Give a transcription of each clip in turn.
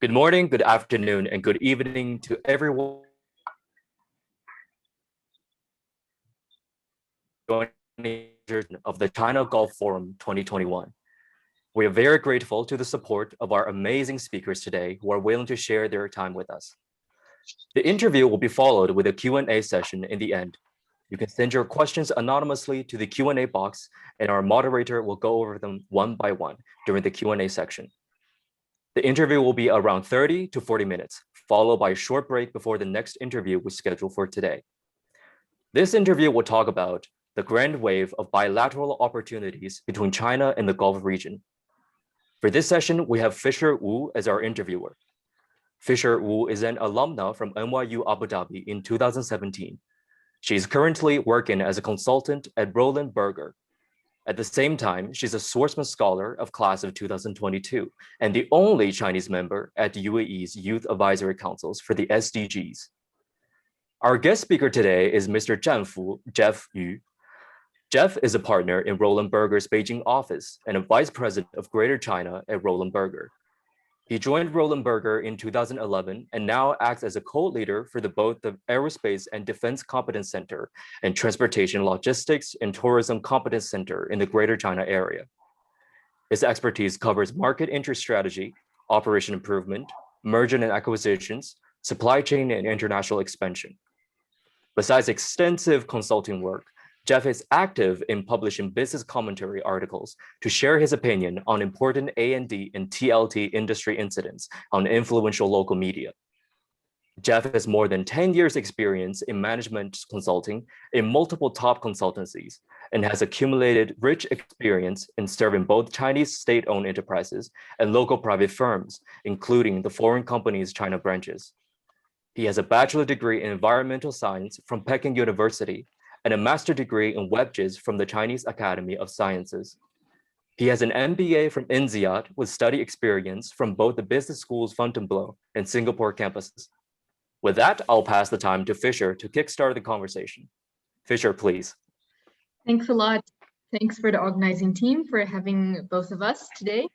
Good morning, good afternoon, and good evening to everyone joining of the China Gulf Forum 2021. We are very grateful to the support of our amazing speakers today who are willing to share their time with us. The interview will be followed with a Q&A session in the end. You can send your questions anonymously to the Q&A box, and our moderator will go over them one by one during the Q&A section. The interview will be around 30 to 40 minutes, followed by a short break before the next interview we scheduled for today. This interview will talk about the grand wave of bilateral opportunities between China and the Gulf region. For this session, we have Fisher Wu as our interviewer. Fisher Wu is an alumna from NYU Abu Dhabi in 2017. She is currently working as a consultant at Roland Berger. At the same time, she's a Schwarzman Scholar of class of 2022 and the only Chinese member at the UAE's Youth Advisory Councils for the SDGs. Our guest speaker today is Mr. Zhanfu, Jeff Yu. Jeff is a partner in Roland Berger's Beijing office and a vice president of Greater China at Roland Berger. He joined Roland Berger in 2011 and now acts as a co-leader for both the Aerospace and Defense Competence Center and Transportation Logistics and Tourism Competence Center in the Greater China area. His expertise covers market entry strategy, operation improvement, merger and acquisitions, supply chain and international expansion. Besides extensive consulting work, Jeff is active in publishing business commentary articles to share his opinion on important A&D and TLT industry incidents on influential local media. Jeff has more than 10 years experience in management consulting in multiple top consultancies and has accumulated rich experience in serving both Chinese state-owned enterprises and local private firms, including the foreign companies' China branches. He has a bachelor degree in environmental science from Peking University and a master's degree in WebGIS from the Chinese Academy of Sciences. He has an MBA from INSEAD with study experience from both the business schools Fontainebleau and Singapore campuses. With that, I'll pass the time to Fisher to kickstart the conversation. Fisher, please. Thanks a lot. Thanks for the organizing team for having both of us today.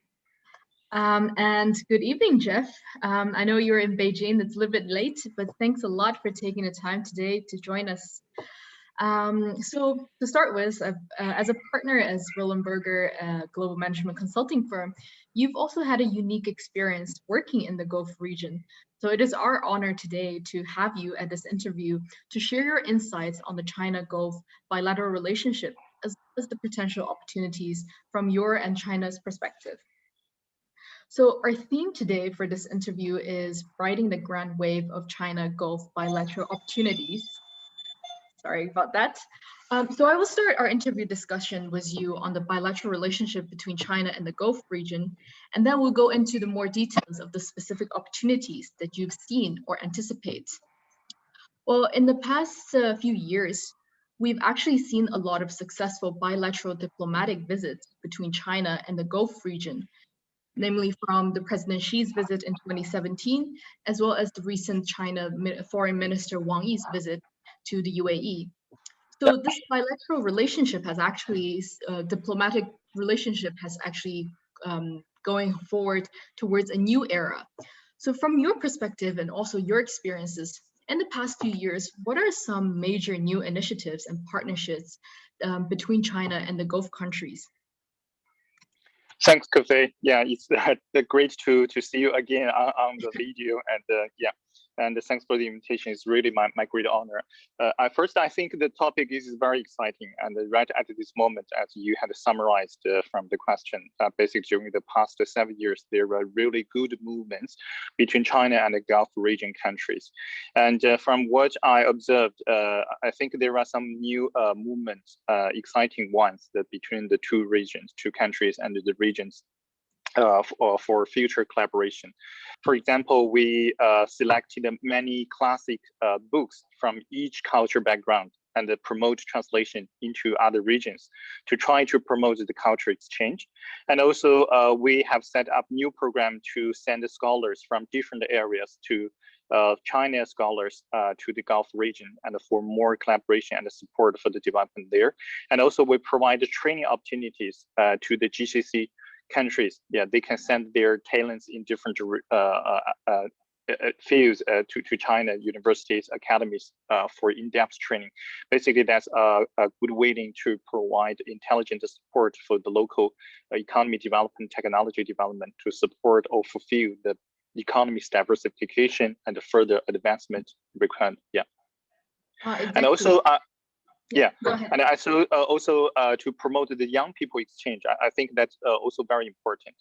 And good evening, Jeff. I know you're in Beijing, it's a little bit late, but thanks a lot for taking the time today to join us. So to start with, as a partner as Roland Berger, a global management consulting firm, you've also had a unique experience working in the Gulf region. So it is our honor today to have you at this interview to share your insights on the China-Gulf bilateral relationship, as well as the potential opportunities from your and China's perspective. So our theme today for this interview is riding the grand wave of China-Gulf bilateral opportunities. Sorry about that. So I will start our interview discussion with you on the bilateral relationship between China and the Gulf region, and then we'll go into the more details of the specific opportunities that you've seen or anticipate. Well, in the past few years, we've actually seen a lot of successful bilateral diplomatic visits between China and the Gulf region, namely from the President Xi's visit in 2017, as well as the recent China Foreign Minister Wang Yi's visit to the UAE. So this bilateral relationship has actually, diplomatic relationship has actually going forward towards a new era. So from your perspective and also your experiences in the past few years, what are some major new initiatives and partnerships between China and the Gulf countries? Thanks, Kofi. Yeah, it's great to see you again on the video, and yeah, and thanks for the invitation. It's really my great honor. First, I think the topic is very exciting, and right at this moment, as you had summarized from the question, basically during the past 7 years, there were really good movements between China and the Gulf region countries. And from what I observed, I think there are some new movements, exciting ones that between the two regions, two countries and the regions for future collaboration. For example, we selected many classic books from each culture background and promote translation into other regions to try to promote the culture exchange. And also we have set up new program to send scholars from different areas to China scholars to the Gulf region, and for more collaboration and support for the development there. And also we provide training opportunities to the GCC countries, yeah, they can send their talents in different fields to China universities, academies for in-depth training. Basically, that's a good way to provide intelligent support for the local economy development, technology development to support or fulfill the economy's diversification and further advancement requirement. Yeah. Exactly. And also, yeah, go ahead. And also to promote the young people exchange, I think that's also very important.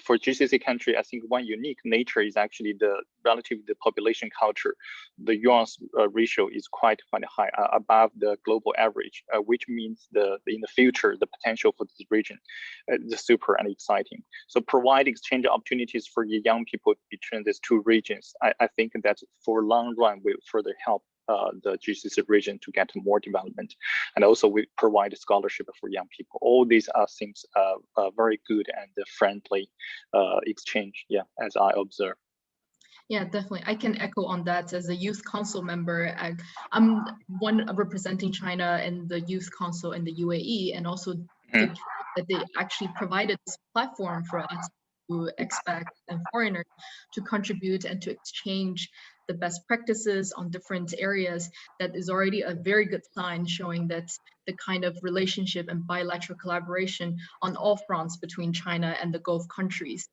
For GCC country, I think one unique nature is actually the population culture. The yuan's ratio is quite high, above the global average, which means in the future the potential for this region is super and exciting. So provide exchange opportunities for the young people between these two regions. I think that for long run will further help the GCC region to get more development, and also we provide scholarship for young people. All these are things very good and friendly exchange. Yeah, as I observe. Yeah, definitely. I can echo on that. As a youth council member, I'm one representing China in the youth council in the UAE, and also the fact that they actually provided this platform for us to expats and foreigners to contribute and to exchange the best practices on different areas. That is already a very good sign, showing that the kind of relationship and bilateral collaboration on all fronts between China and the Gulf countries.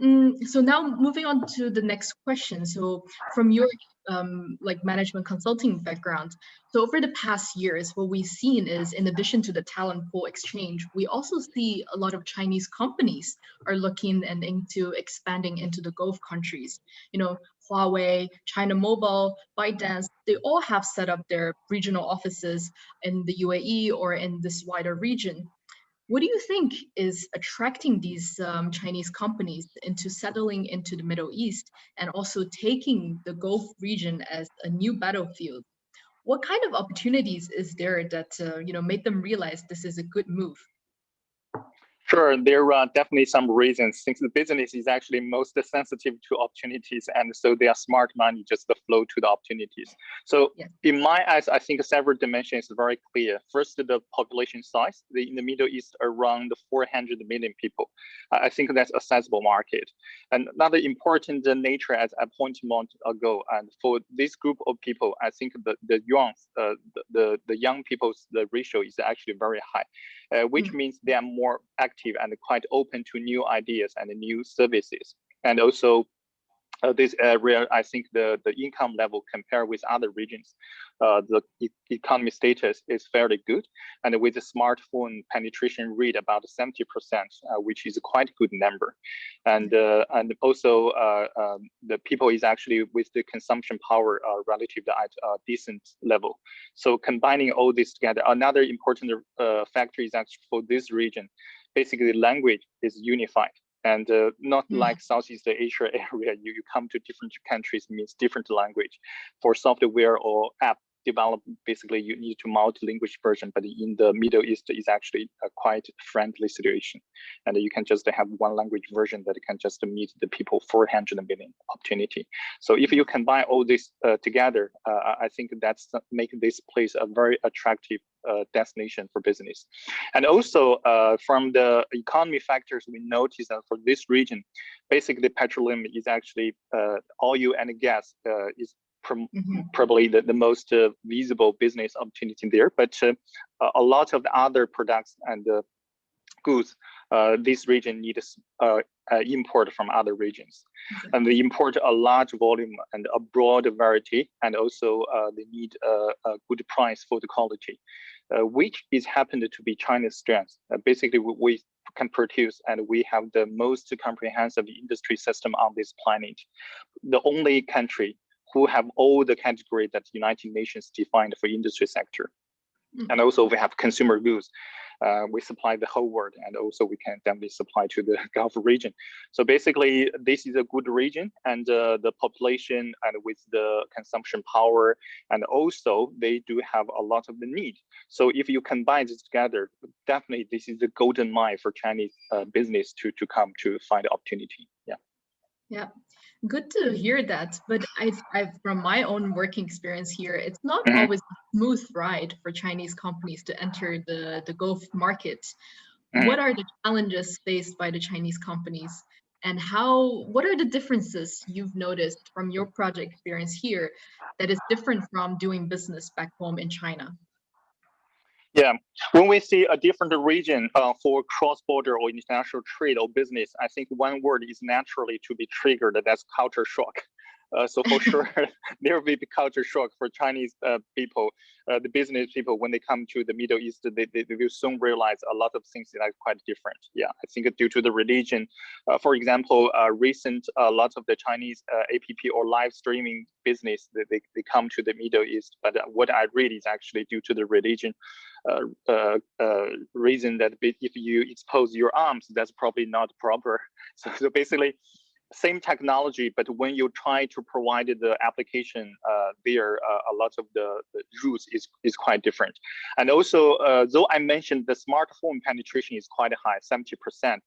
So now moving on to the next question. So from your like management consulting background, so over the past years, what we've seen is, in addition to the talent pool exchange, we also see a lot of Chinese companies are looking and into expanding into the Gulf countries. You know, Huawei, China Mobile, ByteDance, they all have set up their regional offices in the UAE or in this wider region. What do you think is attracting these Chinese companies into settling into the Middle East and also taking the Gulf region as a new battlefield? What kind of opportunities is there that made them realize this is a good move? Sure, there are definitely some reasons, since the business is actually most sensitive to opportunities, and so their smart money just flow to the opportunities. So in my eyes, I think several dimensions are very clear. First, the population size. In the Middle East, around 400 million people. I think that's a sizable market. And another important nature, as I pointed out ago, and for this group of people, I think the young people's ratio is actually very high, which means they are more active and quite open to new ideas and new services. And also this area, I think the income level compared with other regions, the economy status is fairly good. And with the smartphone penetration rate about 70%, which is a quite good number. And also the people is actually with the consumption power relative at a decent level. So combining all this together, another important factor is actually for this region, basically language is unified. And not like Southeast Asia area, you come to different countries, means different language. For software or app development, basically you need to multi-language version, but in the Middle East is actually a quite friendly situation. And you can just have one language version that can just meet the people 400 million opportunity. So if you combine all this together, I think that's make this place a very attractive destination for business. And also from the economy factors, we notice that for this region, basically petroleum is actually oil and gas is probably the most visible business opportunity there. But a lot of the other products and goods, this region needs import from other regions. And they import a large volume and a broad variety, and also they need a good price for the quality, which is happened to be China's strength. Basically, we can produce and we have the most comprehensive industry system on this planet. The only country who have all the categories that the United Nations defined for industry sector. And also we have consumer goods. We supply the whole world, and also we can definitely supply to the Gulf region. So basically, this is a good region, and the population and with the consumption power, and also they do have a lot of the need. So if you combine this together, definitely this is the golden mine for Chinese business to come to find opportunity. Yeah. Yeah. Good to hear that, but I've from my own working experience here, it's not always a smooth ride for Chinese companies to enter the Gulf market. what are the challenges faced by the Chinese companies, and what are the differences you've noticed from your project experience here that is different from doing business back home in China? Yeah, when we see a different region for cross-border or international trade or business, I think one word is naturally to be triggered. That's culture shock. So for sure, there will be culture shock for Chinese people, the business people, when they come to the Middle East, they will soon realize a lot of things that are quite different. Yeah, I think due to the religion, for example, a lot of the Chinese app or live streaming business, they come to the Middle East. But what I read is actually due to the religion reason that if you expose your arms, that's probably not proper. So basically, same technology, but when you try to provide the application there, a lot of the rules is quite different. And also, though I mentioned the smartphone penetration is quite high, 70%.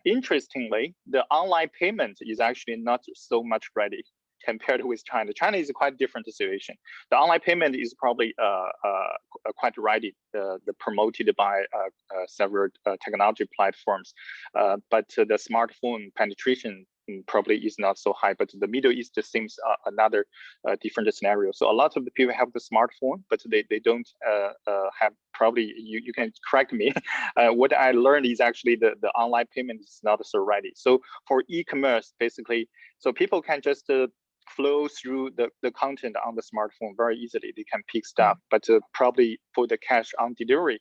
Interestingly, the online payment is actually not so much ready compared with China. China is a quite different situation. The online payment is probably quite ready, promoted by several technology platforms, but the smartphone penetration probably is not so high. But the Middle East seems another different scenario. So a lot of the people have the smartphone, but they don't have, probably, you can correct me. What I learned is actually the online payment is not so ready. So for e-commerce, basically, so people can just flow through the content on the smartphone very easily. They can pick stuff, but probably for the cash on delivery,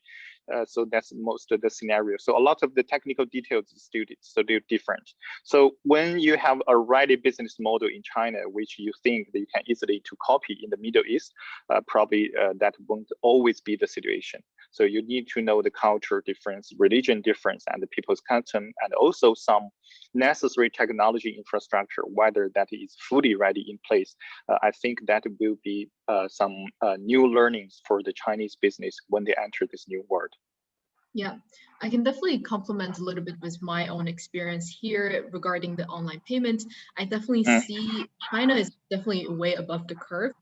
so that's most of the scenario. So a lot of the technical details is still different. So when you have a ready business model in China, which you think that you can easily to copy in the Middle East, probably that won't always be the situation. So you need to know the culture difference, religion difference, and the people's custom, and also some necessary technology infrastructure, whether that is fully ready in place. I think that will be some new learnings for the Chinese business when they enter this new world. Yeah, I can definitely complement a little bit with my own experience here regarding the online payment. I definitely see China is definitely way above the curve.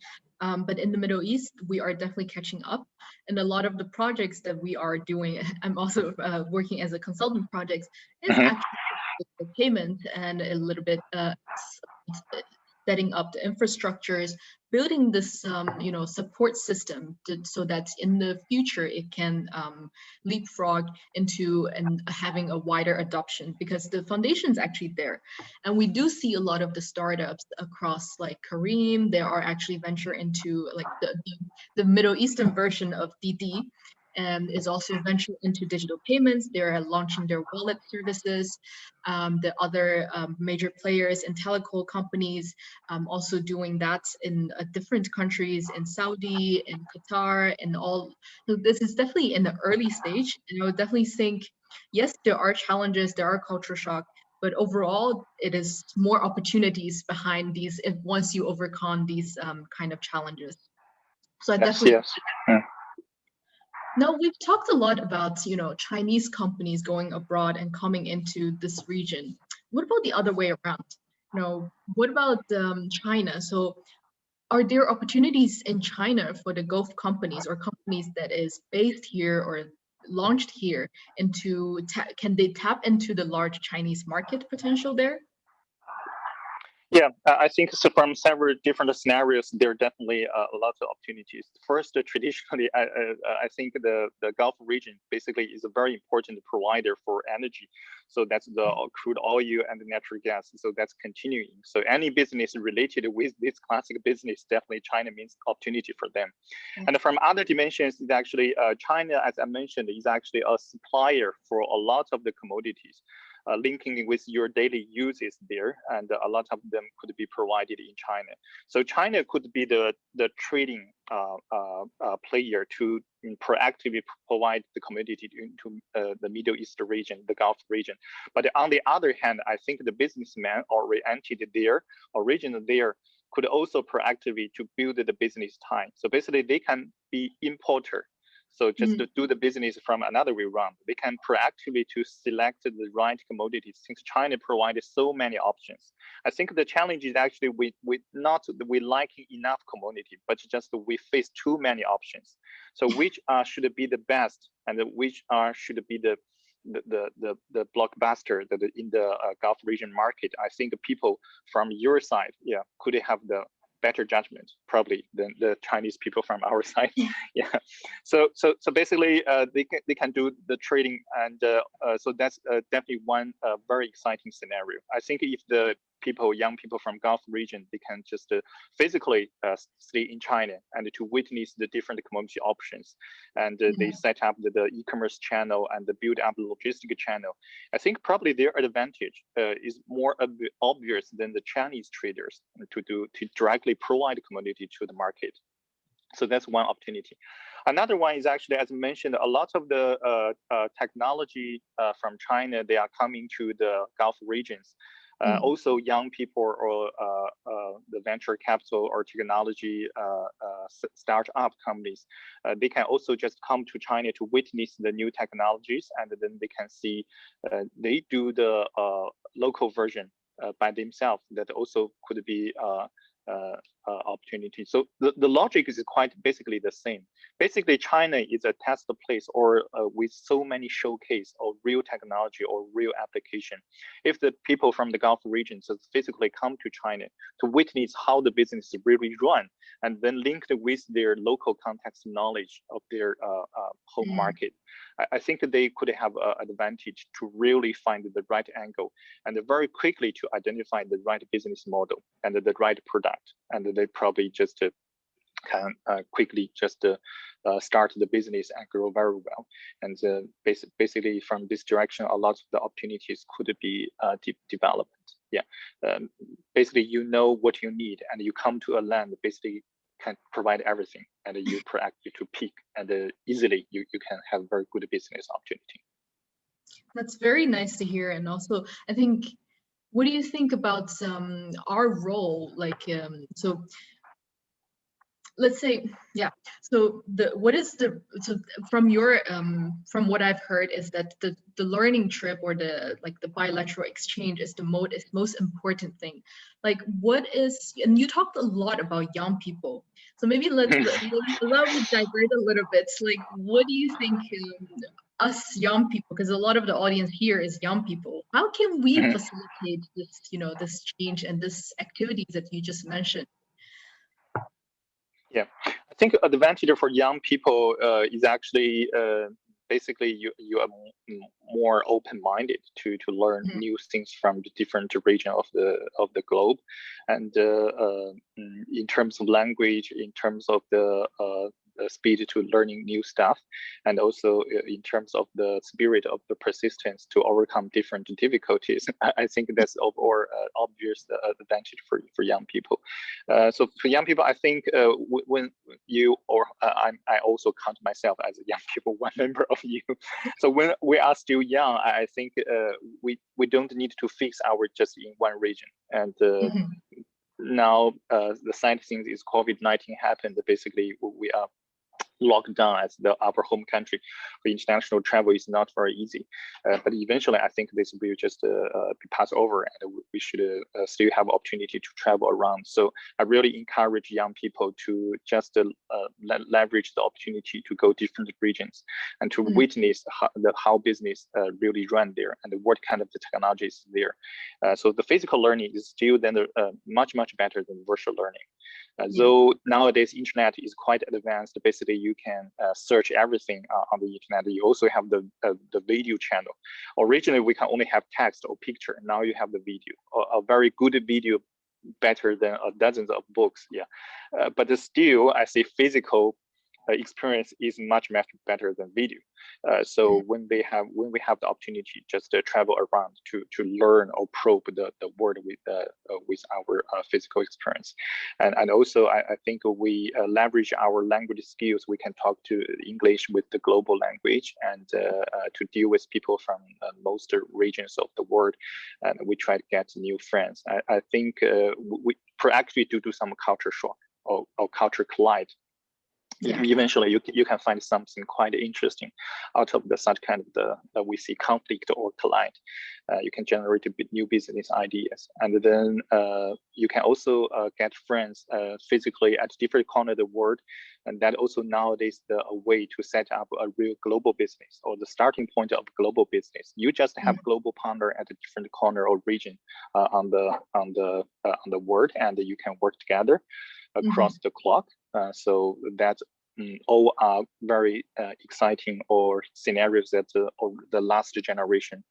But in the Middle East, we are definitely catching up. And a lot of the projects that we are doing, I'm also working as a consultant projects, is actually the payment and a little bit setting up the infrastructures, building this support system so that in the future it can leapfrog into and having a wider adoption, because the foundation is actually there. And we do see a lot of the startups across like Kareem, they are actually venture into like the Middle Eastern version of Didi, and is also venturing into digital payments. They're launching their wallet services. The other major players and telecom companies also doing that in different countries, in Saudi, in Qatar, and all. So this is definitely in the early stage. And I would definitely think, yes, there are challenges, there are culture shock, but overall, it is more opportunities behind these once you overcome these kind of challenges. So I definitely. Yes. Yeah. Now, we've talked a lot about, Chinese companies going abroad and coming into this region. What about the other way around? What about China? So are there opportunities in China for the Gulf companies or companies that is based here or launched here can they tap into the large Chinese market potential there? Yeah, I think so from several different scenarios, there are definitely a lot of opportunities. First, traditionally, I think the Gulf region basically is a very important provider for energy. So that's the crude oil and the natural gas. So that's continuing. So any business related with this classic business, definitely China means opportunity for them. And from other dimensions, is actually China, as I mentioned, is actually a supplier for a lot of the commodities. Linking with your daily uses there, and a lot of them could be provided in China. So China could be the trading player to proactively provide the commodity into the Middle East region, the Gulf region. But on the other hand, I think the businessman oriented there, originally there, could also proactively to build the business time. So basically, they can be importer. So just to do the business from another way around, they can proactively to select the right commodities, since China provided so many options. I think the challenge is actually we lacking enough commodity, but just we face too many options. So which should be the best, and which should be the the blockbuster that in the Gulf region market, I think people from your side, yeah, could have the better judgment probably than the Chinese people from our side. Yeah. So basically, they can do the trading, and so that's definitely one very exciting scenario. I think if the young people from Gulf region, they can just physically stay in China and to witness the different commodity options, and they set up the e-commerce channel and build up the logistic channel. I think probably their advantage is more obvious than the Chinese traders to directly provide commodity to the market. So that's one opportunity. Another one is actually, as mentioned, a lot of the technology from China, they are coming to the Gulf regions. Also, young people or the venture capital or technology startup companies, they can also just come to China to witness the new technologies, and then they can see they do the local version by themselves. That also could be opportunity. So the logic is quite basically the same. Basically, China is a test place or with so many showcase of real technology or real application. If the people from the Gulf region just physically come to China to witness how the business is really run, and then linked with their local context knowledge of their home market, I think that they could have an advantage to really find the right angle and very quickly to identify the right business model and the right product. And they probably just can quickly just start the business and grow very well. And basically from this direction, a lot of the opportunities could be developed. Yeah, basically you know what you need and you come to a land basically can provide everything, and you proactive to pick, and easily you can have very good business opportunity. That's very nice to hear. And also, I think, what do you think about our role? Like, so let's say, yeah. So from your from what I've heard is that the learning trip or the bilateral exchange is the most important thing. Like, what is, and you talked a lot about young people. So maybe allow me to divert a little bit. So, like, what do you think us young people, because a lot of the audience here is young people, how can we facilitate this, this change and this activities that you just mentioned? Yeah, I think advantage for young people is actually basically you are more open-minded to learn new things from the different region of the globe, and in terms of language, in terms of the speed to learning new stuff, and also in terms of the spirit of the persistence to overcome different difficulties. I think that's or obvious advantage for young people. So for young people, I think when you or I also count myself as a young people, one member of you. So when we are still young, I think we don't need to fix our just in one region. And now the sad thing is COVID-19 happened. Basically, we are locked down as our home country. For international travel is not very easy, but eventually I think this will just be passed over, and we should still have opportunity to travel around. So I really encourage young people to just leverage the opportunity to go different regions and to witness how business really run there and what kind of the technology is there. So the physical learning is still then much better than virtual learning. Though nowadays internet is quite advanced, basically you can search everything on the internet. You also have the video channel. Originally we can only have text or picture, and now you have the video, a very good video, better than dozens of books. Yeah, but still I say physical experience is much better than video. So when we have the opportunity just to travel around to learn or probe the world with our physical experience, and also I think we leverage our language skills. We can talk to English with the global language, and to deal with people from most regions of the world, and we try to get new friends. I think we proactively do some culture shock or culture collide. eventually you can find something quite interesting out of such kind of we see conflict or collide. You can generate new business ideas, and then you can also get friends physically at different corners of the world, and that also nowadays a way to set up a real global business, or the starting point of global business. You just have global partner at a different corner or region on the world, and you can work together across the clock. So that all are very exciting or scenarios that or the last generation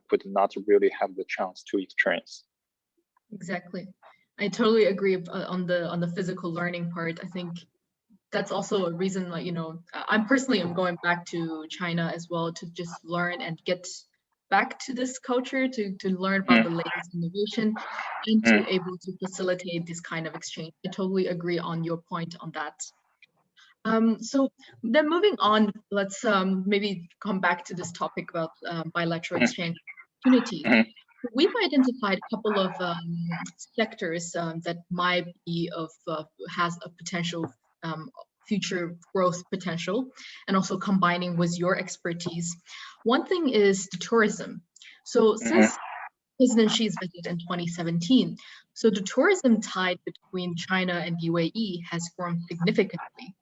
could not really have the chance to experience. Exactly. I totally agree on the physical learning part. I think that's also a reason, like, you know, I'm going back to China as well to just learn and get back to this culture, to learn about the latest innovation and to able to facilitate this kind of exchange. I totally agree on your point on that. So then moving on, let's maybe come back to this topic about bilateral exchange opportunities. We've identified a couple of sectors that might be has a potential future growth potential, and also combining with your expertise. One thing is the tourism. So since President Xi's visit in 2017, so the tourism tide between China and UAE has grown significantly.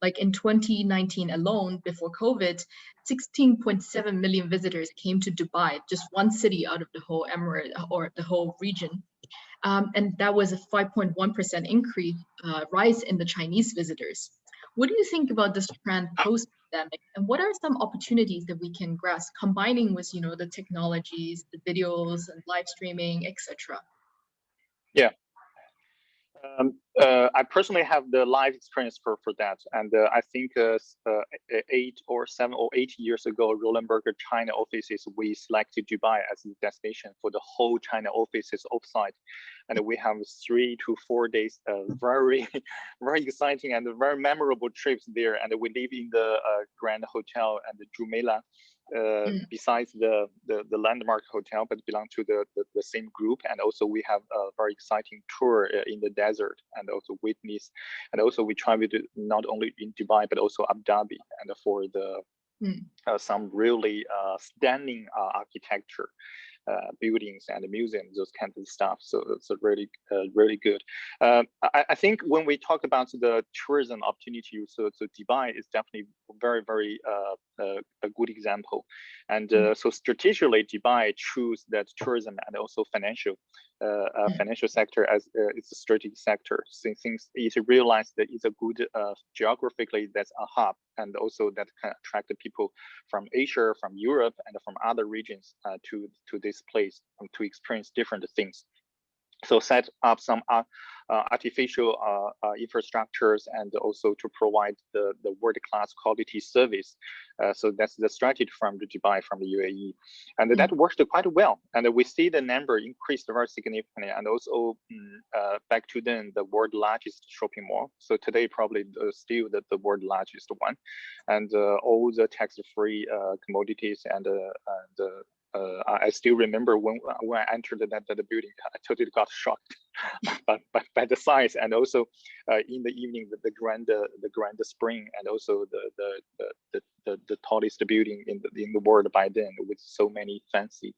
Like in 2019 alone, before COVID, 16.7 million visitors came to Dubai, just one city out of the whole emirate or the whole region. And that was a 5.1% increase, rise in the Chinese visitors. What do you think about this trend post-pandemic? And what are some opportunities that we can grasp, combining with, you know, the technologies, the videos and live streaming, etc.? Yeah. I personally have the live experience for that, and I think 8 or 7 or 8 years ago, Roland Berger China offices, we selected Dubai as the destination for the whole China offices offsite, and we have 3 to 4 days very very exciting and very memorable trips there, and we live in the Grand Hotel and the Jumeirah. Besides the landmark hotel, but belong to the same group, and also we have a very exciting tour in the desert, and also witness, and also we traveled not only in Dubai but also Abu Dhabi, and for the some really stunning architecture. Buildings and museums, those kinds of stuff. So it's really, really good. I think when we talk about the tourism opportunity, so Dubai is definitely very, very a good example. And so strategically, Dubai choose that tourism and also financial sector as its a strategic sector, since it realized that it's a good geographically that's a hub, and also that can attract the people from Asia, from Europe, and from other regions to this place to experience different things. So set up some artificial infrastructures, and also to provide the world-class quality service. So that's the strategy from the Dubai, from the UAE, and that worked quite well. And we see the number increased very significantly, and also back to then the world largest shopping mall. So today probably still the world largest one, and all the tax-free commodities and I still remember when I entered the building, I totally got shocked by the size, and also in the evening the grand spring, and also the tallest building in the world by then, with so many fancy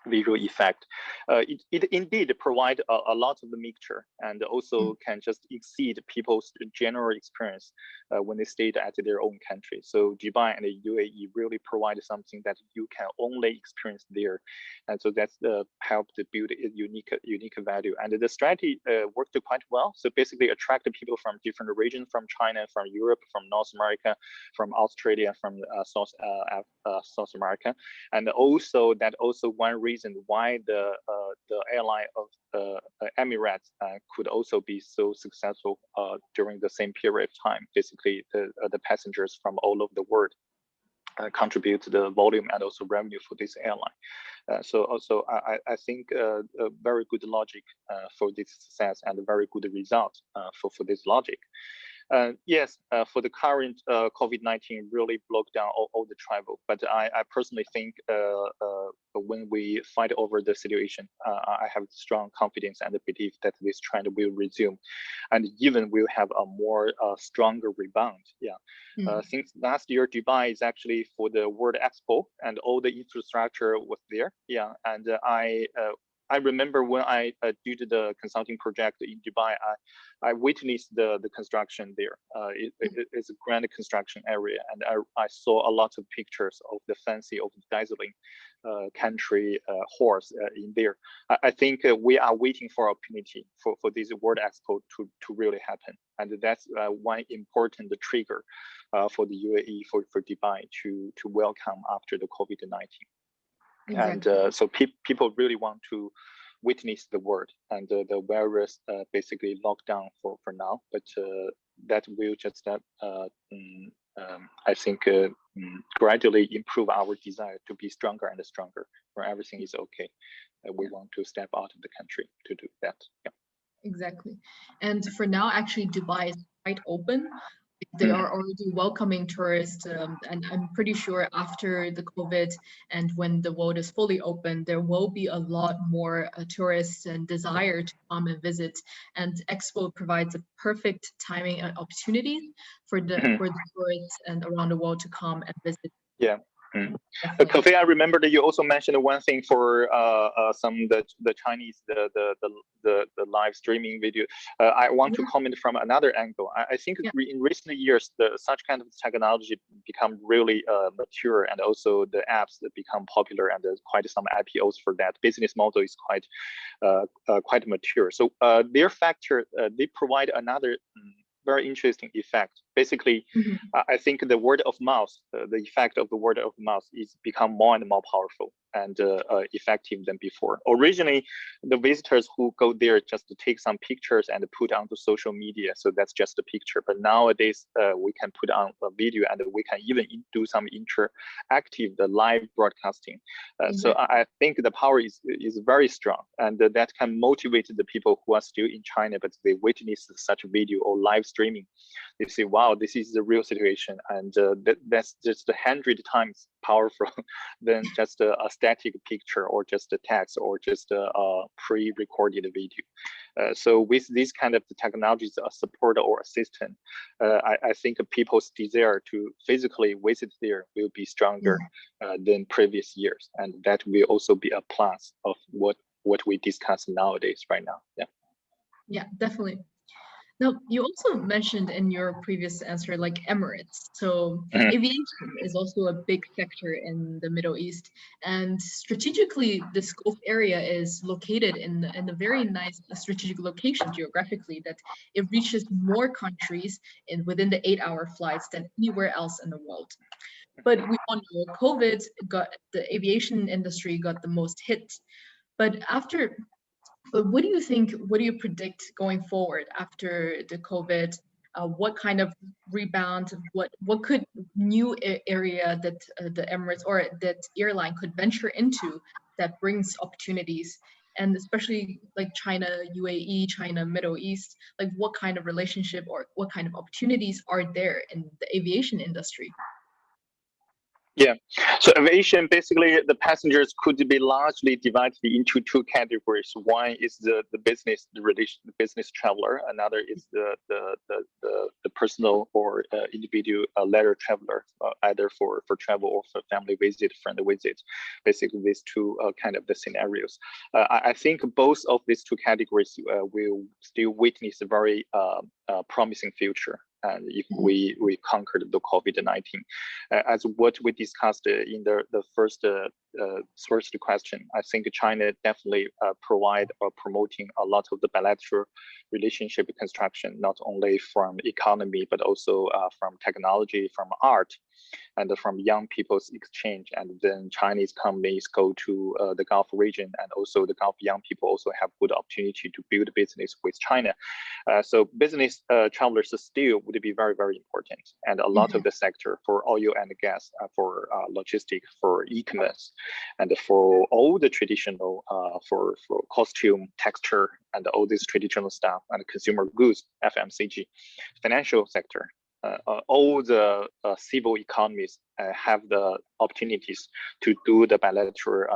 visual effect. It indeed provide a lot of the mixture, and also can just exceed people's general experience when they stayed at their own country. So Dubai and the UAE really provide something that you can only experience there, and so that's helped to build a unique value. And the strategy worked quite well. So basically attract people from different regions, from China, from Europe, from North America, from Australia, from South America, and also one reason why the airline of Emirates could also be so successful during the same period of time. Basically, the passengers from all over the world contribute to the volume and also revenue for this airline. So also, I think a very good logic for this success, and a very good result for this logic. Yes, for the current COVID-19 really broke down all the travel. But I personally think when we fight over the situation, I have strong confidence and belief that this trend will resume, and even will have a more stronger rebound. Yeah. Since last year, Dubai is actually for the World Expo, and all the infrastructure was there. Yeah, and I remember when I did the consulting project in Dubai, I witnessed the construction there. It's a grand construction area, and I saw a lot of pictures of the fancy, of the dazzling country halls in there. I think we are waiting for opportunity for this World Expo to really happen, and that's one important trigger for the UAE, for Dubai to welcome after the COVID-19. Exactly. And so people really want to witness the world, and the virus basically locked down for now, but that will just I think gradually improve our desire to be stronger and stronger, where everything is okay. We want to step out of the country to do that. Yeah. Exactly. And for now, actually, Dubai is quite open. They are already welcoming tourists, and I'm pretty sure after the COVID and when the world is fully open, there will be a lot more tourists and desire to come and visit. And Expo provides a perfect timing and opportunity for the tourists and around the world to come and visit. Yeah. Kofi, I remember that you also mentioned one thing for some the Chinese the live streaming video. I want to comment from another angle. I think in recent years, such kind of technology become really mature, and also the apps that become popular, and there's quite some IPOs for that. Business model is quite mature. So their factor they provide another very interesting effect. Basically, I think the word of mouth, the effect of the word of mouth is become more and more powerful and effective than before. Originally, the visitors who go there just to take some pictures and put onto social media, so that's just a picture. But nowadays, we can put on a video, and we can even do some interactive, the live broadcasting. So I think the power is very strong, and that can motivate the people who are still in China, but they witness such a video or live streaming. They say, wow, this is the real situation, and that's just 100 times powerful than just a static picture or just a text or just a pre-recorded video. So with these kind of technologies, a support or assistant, I think people's desire to physically visit there will be stronger than previous years, and that will also be a plus of what we discuss nowadays right now. Yeah, definitely. Now, you also mentioned in your previous answer, like Emirates. So aviation is also a big sector in the Middle East. And strategically, this Gulf area is located in a very nice strategic location geographically, that it reaches more countries within the 8-hour flights than anywhere else in the world. But we all know COVID the aviation industry got the most hit. But what do you think, what do you predict going forward after the COVID? What kind of rebound, what could new area that the Emirates or that airline could venture into that brings opportunities? And especially like China, UAE, China, Middle East, like what kind of relationship or what kind of opportunities are there in the aviation industry? Yeah, so aviation, basically the passengers could be largely divided into two categories. One is the business, the business traveler. Another is the personal or individual leisure traveler, either for travel or for family visit, friend visit. Basically, these two kind of the scenarios. I think both of these two categories will still witness a very promising future. And if we conquered the COVID-19, as what we discussed in the first question, I think China definitely provide or promoting a lot of the bilateral relationship construction, not only from economy, but also from technology, from art, and from young people's exchange. And then Chinese companies go to the Gulf region, and also the Gulf young people also have good opportunity to build business with China. So business travelers still would be very, very important. And a lot of the sector for oil and gas, for logistics, for e-commerce, and for all the traditional for costume, texture, and all this traditional stuff, and consumer goods, FMCG, financial sector. All the civil economies have the opportunities to do the bilateral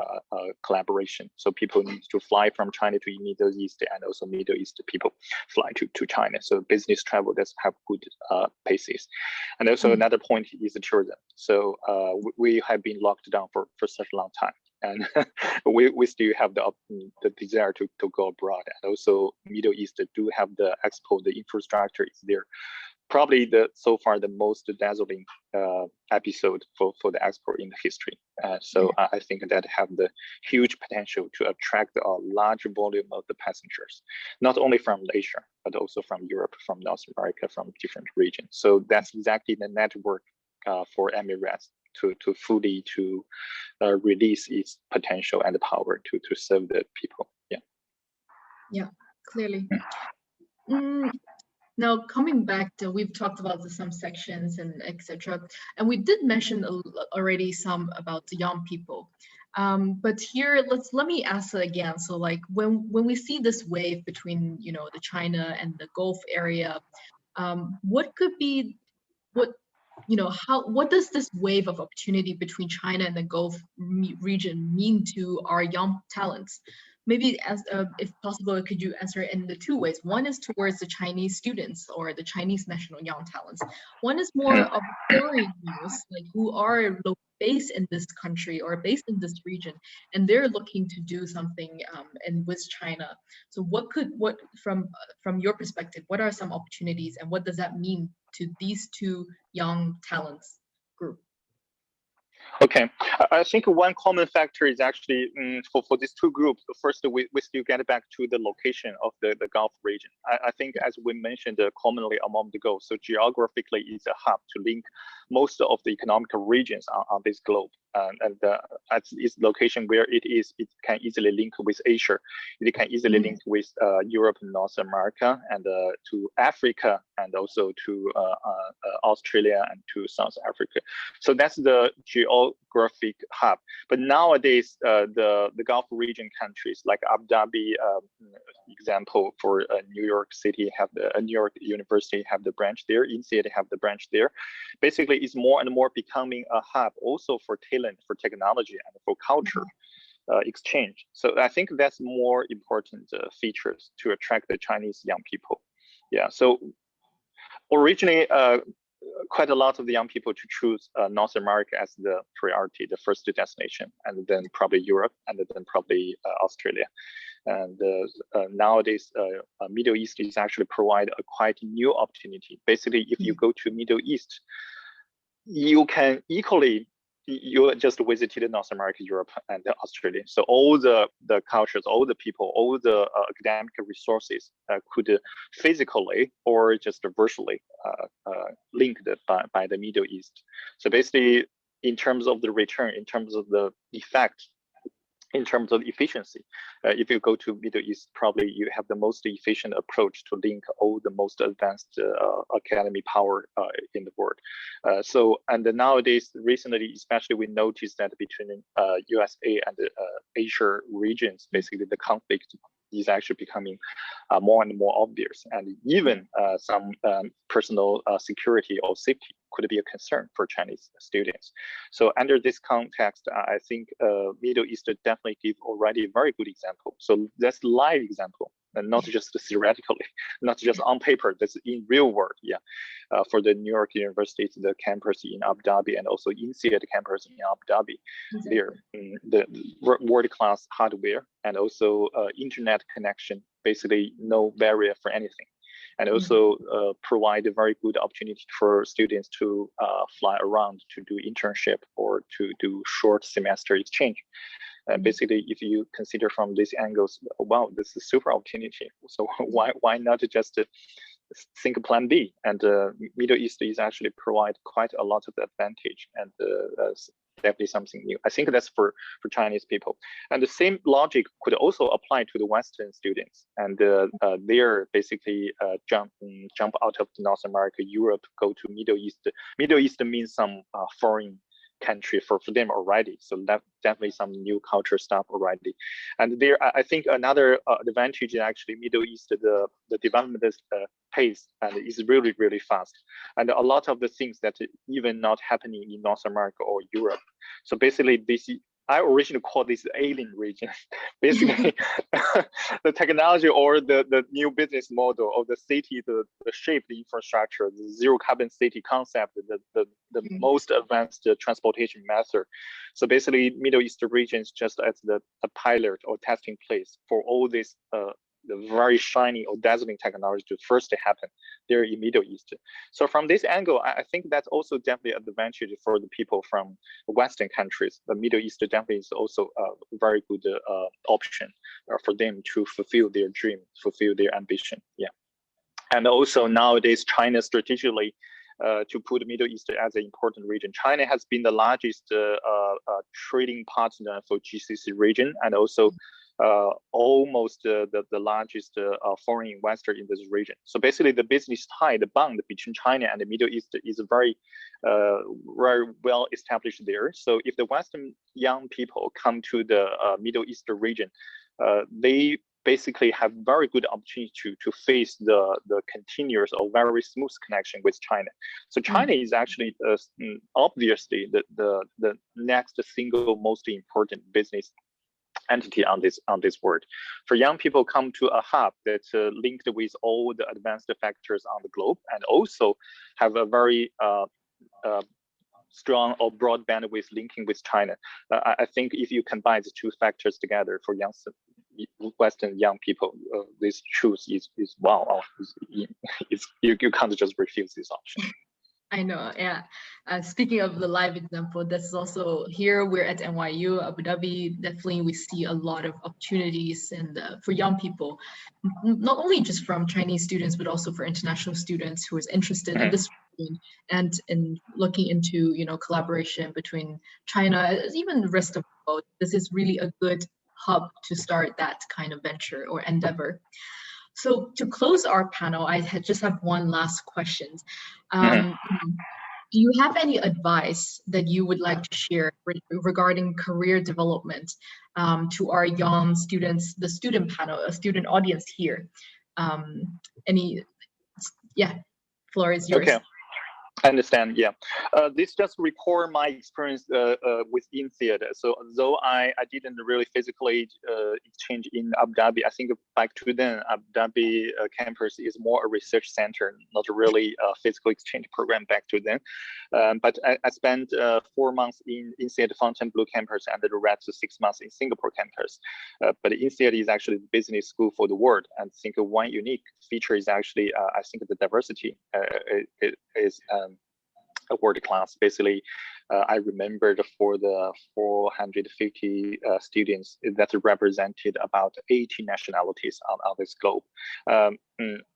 collaboration. So people need to fly from China to Middle East, and also Middle East people fly to China. So business travel does have good basis. And also another point is the tourism. So we have been locked down for such a long time. And we still have the desire to go abroad. And also Middle East do have the expo, the infrastructure is there. Probably so far the most dazzling episode for the expo in history. So I think that have the huge potential to attract a large volume of the passengers, not only from Asia, but also from Europe, from North America, from different regions. So that's exactly the network for Emirates to fully release its potential and power to serve the people. Yeah, clearly. Now, coming back to, we've talked about some sections and etc. And we did mention already some about the young people. But here, let me ask it again. So like when we see this wave between, the China and the Gulf area, what could be, what does this wave of opportunity between China and the Gulf region mean to our young talents? Maybe if possible, could you answer it in the two ways? One is towards the Chinese students or the Chinese national young talents. One is more of foreigners, like who are based in this country or based in this region, and they're looking to do something with China. So what from your perspective, what are some opportunities and what does that mean to these two young talents group? Okay, I think one common factor is actually for these two groups. First, we still get back to the location of the Gulf region. I think, as we mentioned commonly a moment ago, so geographically it's a hub to link most of the economic regions on this globe. And at its location where it is, it can easily link with Asia. It can easily link with Europe and North America, and to Africa, and also to Australia and to South Africa. So that's the geographic hub. But nowadays, the Gulf region countries like Abu Dhabi, example for New York City have New York University have the branch there. INSEAD have the branch there. Basically, it's more and more becoming a hub also for talent, for technology, and for culture exchange. So I think that's more important features to attract the Chinese young people. Yeah. So originally, quite a lot of the young people to choose North America as the priority, the first destination, and then probably Europe, and then probably Australia. And nowadays, Middle East is actually provide a quite new opportunity. Basically, if you go to Middle East, you can equally, you just visited North America, Europe, and Australia. So all the cultures, all the people, all the academic resources could physically or just virtually linked by the Middle East. So basically, in terms of the return, in terms of the effect, in terms of efficiency, if you go to Middle East, probably you have the most efficient approach to link all the most advanced academy power in the world. And nowadays, recently, especially we noticed that between USA and Asia regions, basically the conflict is actually becoming more and more obvious, and even some personal security or safety could be a concern for Chinese students. So under this context, I think Middle East definitely give already a very good example. So that's live example, and not just theoretically, not just on paper, that's in real world. Yeah, for the New York University, the campus in Abu Dhabi, and also INSEAD campus in Abu Dhabi, there the world-class hardware and also internet connection, basically no barrier for anything. And also provide a very good opportunity for students to fly around to do internship or to do short semester exchange. Basically, if you consider from these angles, wow, this is a super opportunity. So why not just think plan B? And Middle East is actually provide quite a lot of advantage, and definitely something new. I think that's for Chinese people. And the same logic could also apply to the Western students. And they're basically jump out of North America, Europe, go to Middle East. Middle East means some foreign country for them already. So that definitely some new culture stuff already. And there, I think another advantage is actually Middle East, the development pace and is really, really fast. And a lot of the things that even not happening in North America or Europe. So basically this, I originally called this alien region. Basically, the technology or the new business model of the city, the shape, the infrastructure, the zero carbon city concept, the most advanced transportation method. So basically, Middle East region is just as the pilot or testing place for all this the very shiny or dazzling technology to first happen there in Middle East. So from this angle, I think that's also definitely an advantage for the people from Western countries. The Middle East definitely is also a very good option for them to fulfill their dream, fulfill their ambition. Yeah. And also nowadays, China strategically to put Middle East as an important region. China has been the largest trading partner for GCC region, and also almost the largest foreign investor in this region. So basically the business tie, the bond between China and the Middle East is very well established there. So if the Western young people come to the Middle East region, they basically have very good opportunity to face the continuous or very smooth connection with China. So China is actually obviously the next single most important business entity on this world. For young people come to a hub that's linked with all the advanced factors on the globe, and also have a very strong or broad bandwidth linking with China. I think if you combine the two factors together for young Western young people, this choice is wow. You can't just refuse this option. I know, yeah. Speaking of the live example, this is also here. We're at NYU, Abu Dhabi. Definitely, we see a lot of opportunities and for young people, not only just from Chinese students, but also for international students who is interested in this region and in looking into collaboration between China, even the rest of the world. This is really a good hub to start that kind of venture or endeavor. So to close our panel, I just have one last question. Do you have any advice that you would like to share regarding career development to our young students, the student panel, a student audience here? Floor is yours. Okay. I understand, yeah. This just recall my experience with INSEAD. So though I didn't really physically exchange in Abu Dhabi, I think back to then, Abu Dhabi campus is more a research center, not really a physical exchange program back to then. But I spent 4 months in INSEAD Fontainebleau campus and the rest 6 months in Singapore campus. But INSEAD is actually the business school for the world. And I think one unique feature is actually, I think the diversity is a world class. Basically, I remembered for the 450 students that represented about 80 nationalities on this globe.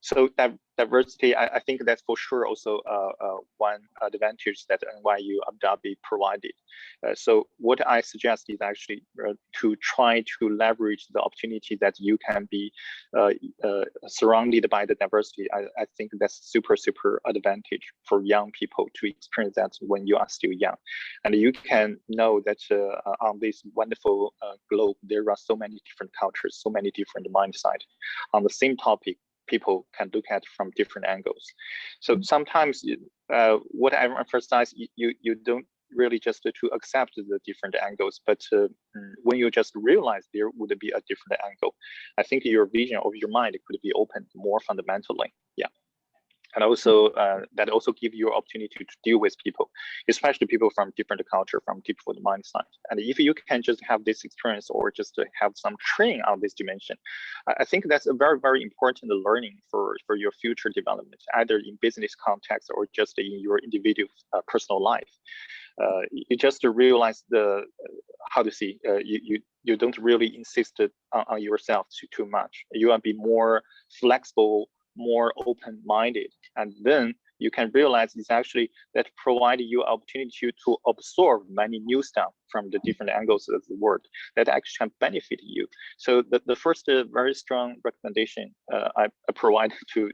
So that diversity, I think that's for sure also one advantage that NYU Abu Dhabi provided. So what I suggest is actually to try to leverage the opportunity that you can be surrounded by the diversity. I think that's super advantage for young people to experience that when you are still young. And you can know that on this wonderful globe, there are so many different cultures, so many different mindsets on the same topic. People can look at from different angles. So sometimes what I emphasize, you don't really just to accept the different angles, but when you just realize there would be a different angle, I think your vision of your mind could be opened more fundamentally. Yeah. And also that also give you opportunity to deal with people, especially people from different culture, from different mindset. And if you can just have this experience or just have some training on this dimension, I think that's a very important learning for your future development, either in business context or just in your individual personal life. You just realize you don't really insist on yourself too much. You will be more flexible, more open-minded, and then you can realize it's actually that provide you opportunity to absorb many new stuff from the different angles of the world that actually can benefit you. So the first very strong recommendation I provide to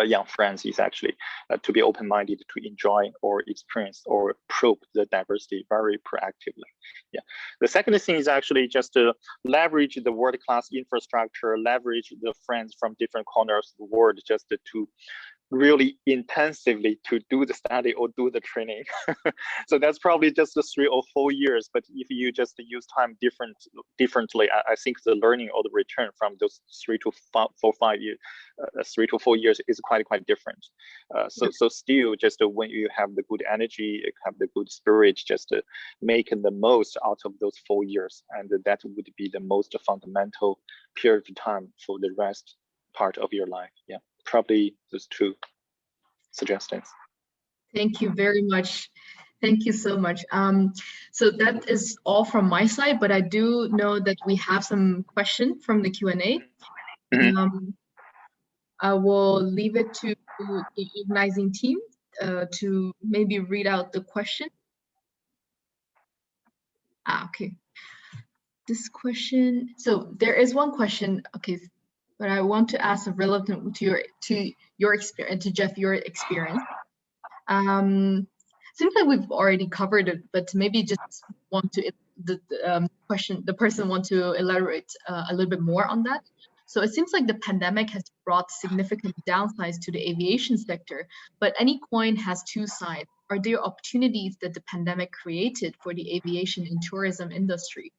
young friends is actually to be open-minded, to enjoy or experience or probe the diversity very proactively. Yeah. The second thing is actually just to leverage the world-class infrastructure, leverage the friends from different corners of the world, just to really intensively to do the study or do the training. So that's probably just the 3 or 4 years. But if you just use time differently, I think the learning or the return from those 3 to 5 years, 3 to 4 years is quite different. So still, just when you have the good energy, have the good spirit, just make the most out of those 4 years, and that would be the most fundamental period of time for the rest part of your life. Yeah. Probably those 2 suggestions. Thank you very much. Thank you so much. So that is all from my side, but I do know that we have some question from the Q&A. I will leave it to the organizing team to maybe read out the question. Okay. This question, so there is one question, okay, but I want to ask relevant to your experience, to Jeff, your experience. Seems like we've already covered it, but maybe just want to the person want to elaborate a little bit more on that. So it seems like the pandemic has brought significant downsides to the aviation sector, but any coin has 2 sides. Are there opportunities that the pandemic created for the aviation and tourism industry?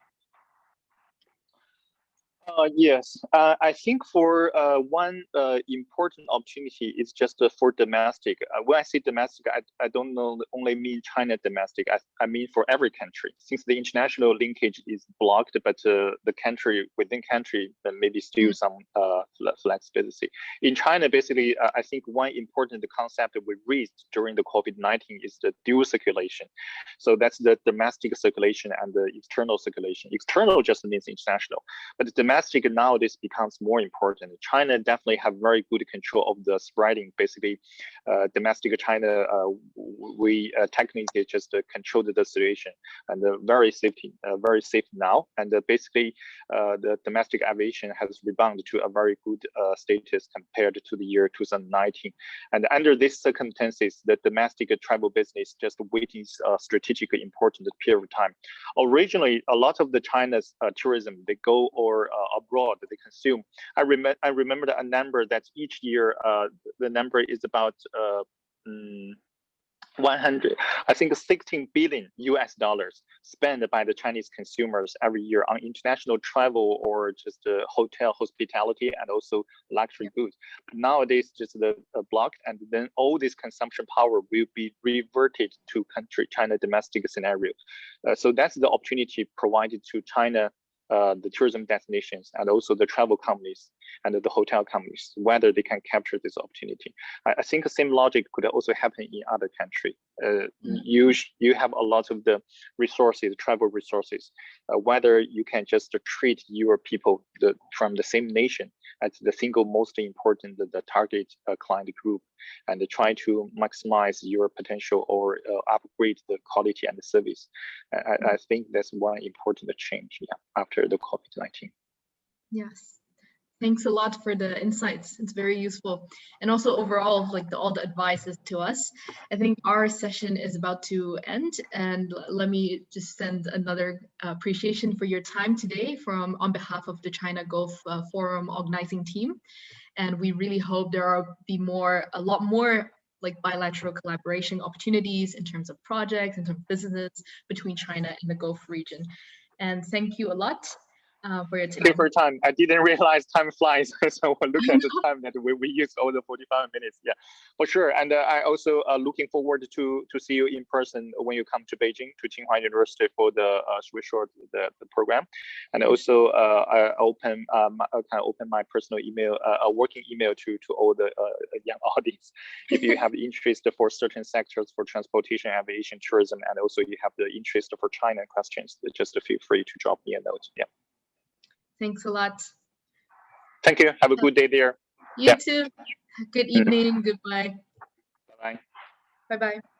Yes, I think for one important opportunity is just for domestic. When I say domestic, I don't know only mean China domestic. I mean for every country. Since the international linkage is blocked, but the country within country, maybe still some flexibility. In China, basically, I think one important concept that we raised during the COVID-19 is the dual circulation. So that's the domestic circulation and the external circulation. External just means international, but the domestic nowadays becomes more important. China definitely have very good control of the spreading. Basically, domestic China, we technically just control the situation and very safe now. And basically, the domestic aviation has rebounded to a very good status compared to the year 2019. And under these circumstances, the domestic travel business just witnessed a strategically important period of time. Originally, a lot of the China's tourism, they go or abroad, they consume. I remember a number that each year the number is about 100, I think 16 billion US dollars spent by the Chinese consumers every year on international travel or just hotel hospitality and also luxury goods. But nowadays, just the blocked, and then all this consumption power will be reverted to China domestic scenario. So that's the opportunity provided to China, the tourism destinations, and also the travel companies and the hotel companies, whether they can capture this opportunity. I think the same logic could also happen in other countries. You have a lot of the resources, travel resources, whether you can just treat your people from the same nation as the single most important, the target client group, and try to maximize your potential or upgrade the quality and the service. I think that's one important change after the COVID-19. Yes. Thanks a lot for the insights. It's very useful. And also overall, like all the advices to us. I think our session is about to end, and let me just send another appreciation for your time today on behalf of the China Gulf Forum organizing team. And we really hope there will be a lot more like bilateral collaboration opportunities in terms of projects, in terms of business between China and the Gulf region. And thank you a lot. For your time. Thank you for your time. I didn't realize time flies, so look at the time that we used all the 45 minutes. Yeah, for sure. And I also looking forward to see you in person when you come to Beijing, to Tsinghua University for the the program. And also I can open my personal email, a working email to all the young audience. If you have interest for certain sectors, for transportation, aviation, tourism, and also you have the interest for China questions, just feel free to drop me a note. Yeah. Thanks a lot. Thank you. Have a good day there. You too. Good evening. Goodbye. Bye-bye. Bye-bye.